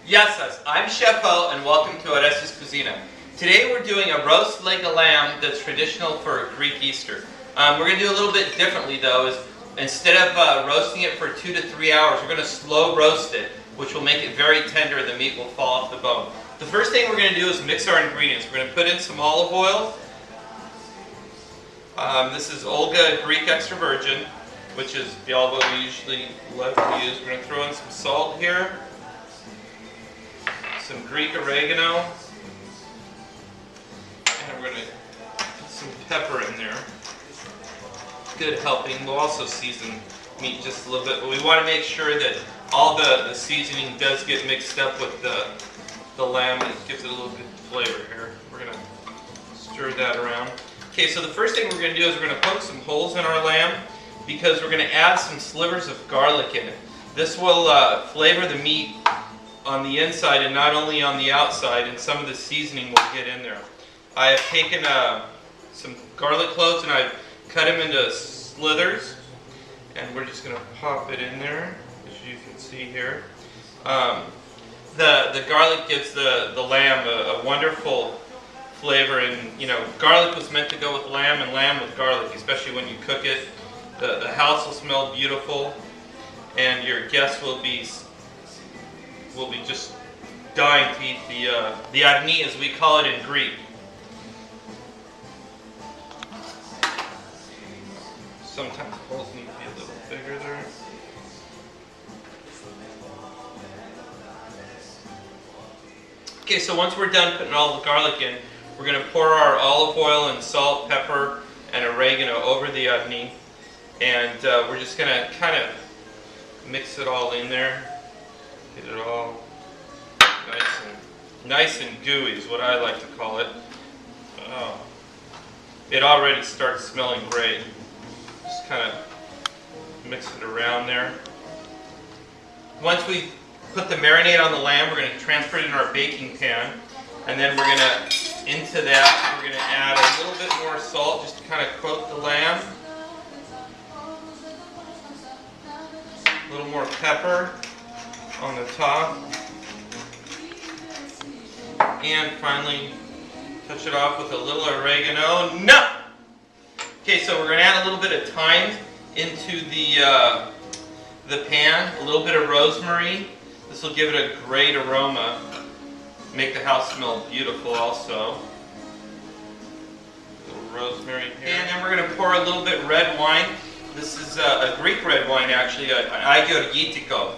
Yes, I'm Chef O, and welcome to Orestis Kouzina. Today we're doing a roast leg of lamb that's traditional for Greek Easter. We're going to do a little bit differently though. Is instead of roasting it for 2 to 3 hours, we're going to slow roast it, which will make it very tender and the meat will fall off the bone. The first thing we're going to do is mix our ingredients. We're going to put in some olive oil. This is Olga Greek Extra virgin, which is the olive oil we usually love to use. We're going to throw in some salt here, some Greek oregano, and we're going to put some pepper in there. Good helping. We'll also season meat just a little bit, but we want to make sure that all the seasoning does get mixed up with the lamb, and it gives it a little good flavor here. We're going to stir that around. Okay, so the first thing we're going to do is we're going to poke some holes in our lamb because we're going to add some slivers of garlic in it. This will flavor the meat on the inside and not only on the outside, and some of the seasoning will get in there. I have taken some garlic cloves and I've cut them into slithers, and we're just going to pop it in there, as you can see here. The garlic gives the lamb a wonderful flavor, and you know, garlic was meant to go with lamb and lamb with garlic, especially when you cook it. The house will smell beautiful, and your guests will be just dying to eat the arni, as we call it in Greek. Sometimes holes need to be a little bigger there. Okay, so once we're done putting all the garlic in, we're going to pour our olive oil and salt, pepper, and oregano over the arni, and we're just going to kind of mix it all in there. Get it all nice and gooey is what I like to call it. Oh, it already starts smelling great. Just kind of mix it around there. Once we put the marinade on the lamb, we're going to transfer it in our baking pan, and then we're going to, into that, we're going to add a little bit more salt just to kind of coat the lamb. A little more pepper on the top. And finally, touch it off with a little oregano. No! Okay, so we're going to add a little bit of thyme into the pan, a little bit of rosemary. This will give it a great aroma, make the house smell beautiful also. A little rosemary here. And then we're going to pour a little bit red wine. This is a Greek red wine actually, an Agioritiko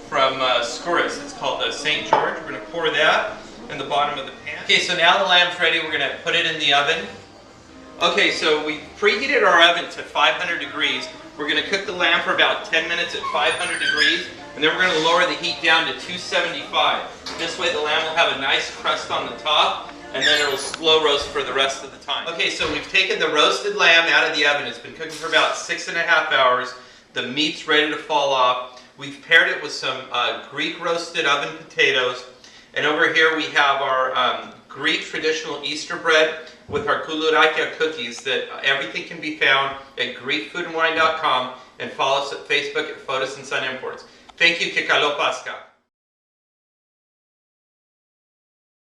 from Skouras. It's called St. George. We're going to pour that in the bottom of the pan. Okay, so now the lamb's ready. We're going to put it in the oven. Okay, so we preheated our oven to 500 degrees. We're going to cook the lamb for about 10 minutes at 500 degrees, and then we're going to lower the heat down to 275. This way the lamb will have a nice crust on the top, and then it will slow roast for the rest of the time. Okay, so we've taken the roasted lamb out of the oven. It's been cooking for about 6.5 hours. The meat's ready to fall off. We've paired it with some Greek roasted oven potatoes, and over here we have our Greek traditional Easter bread with our koulouraki cookies. That everything can be found at GreekFoodAndWine.com, and follow us at Facebook at Fotis and Son Imports. Thank you, και καλό Πάσχα.